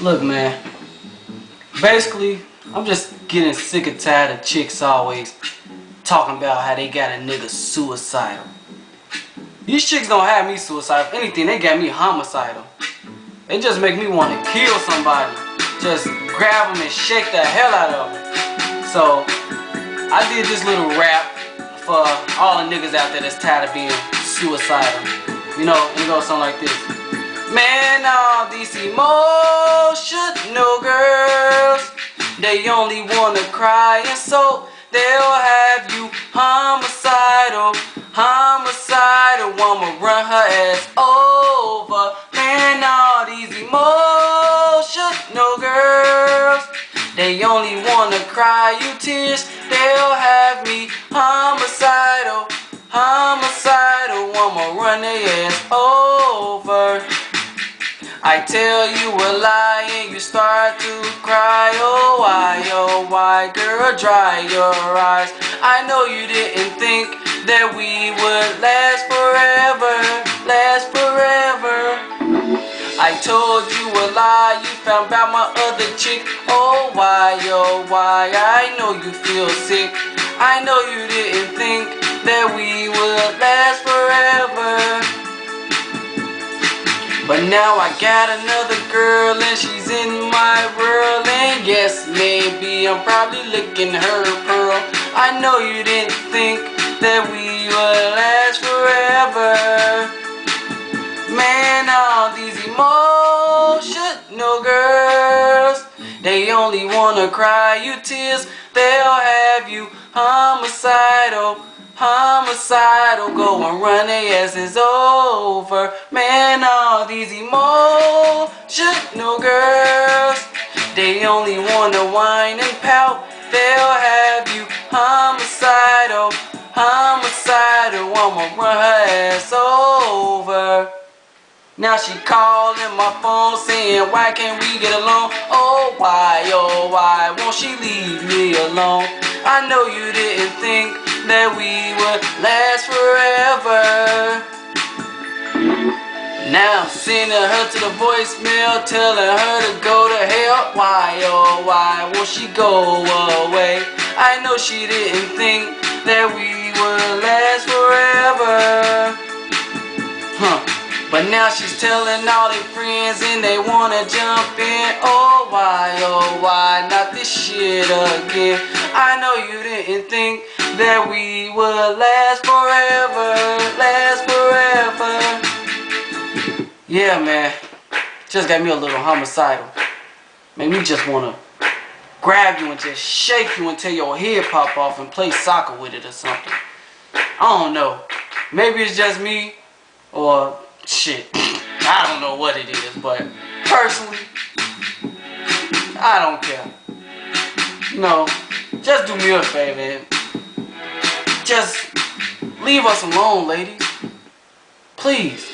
Look, man. Basically, I'm just getting sick and tired of chicks always talking about how they got a nigga suicidal. These chicks don't have me suicidal. If anything, they got me homicidal. They just make me want to kill somebody. Just grab them and shake the hell out of them. So, I did this little rap for all the niggas out there that's tired of being suicidal. You know, it goes something like this. Man, all these emotional girls, they only wanna cry, and so they'll have you homicidal, homicidal. I'ma run her ass over. Man, all these emotional girls, they only wanna cry you tears. They'll have me homicidal, homicidal. I'ma run their ass over. I tell you a lie and you start to cry. Oh why, girl, dry your eyes. I know you didn't think that we would last forever, last forever. I told you a lie, you found out my other chick. Oh why, I know you feel sick. I know you didn't think that we would last forever. But now I got another girl and she's in my world. And yes, maybe I'm probably licking her pearl. I know you didn't think that we would last forever. Man, all these emotional girls, they only wanna cry you tears. They'll have you homicidal, homicidal. Go and run their asses over. Man, all these emotional girls, they only wanna whine and pout. They'll have you homicidal, homicidal. I'ma run her ass over. Now she calling my phone saying, why can't we get along? Oh why, won't she leave me alone? I know you didn't think that we would last forever. Now I'm sending her to the voicemail, telling her to go to hell. Why, won't she go away? I know she didn't think that we would last forever. But now she's telling all their friends and they wanna jump in. Oh why, not this shit again. I know you didn't think that we would last forever, last forever. Yeah, man, just got me a little homicidal. Made me just wanna grab you and just shake you until your head pop off and play soccer with it or something. I don't know. Maybe it's just me or shit. I don't know what it is, but personally, I don't care. No, just do me a favor. Just leave us alone, ladies. Please.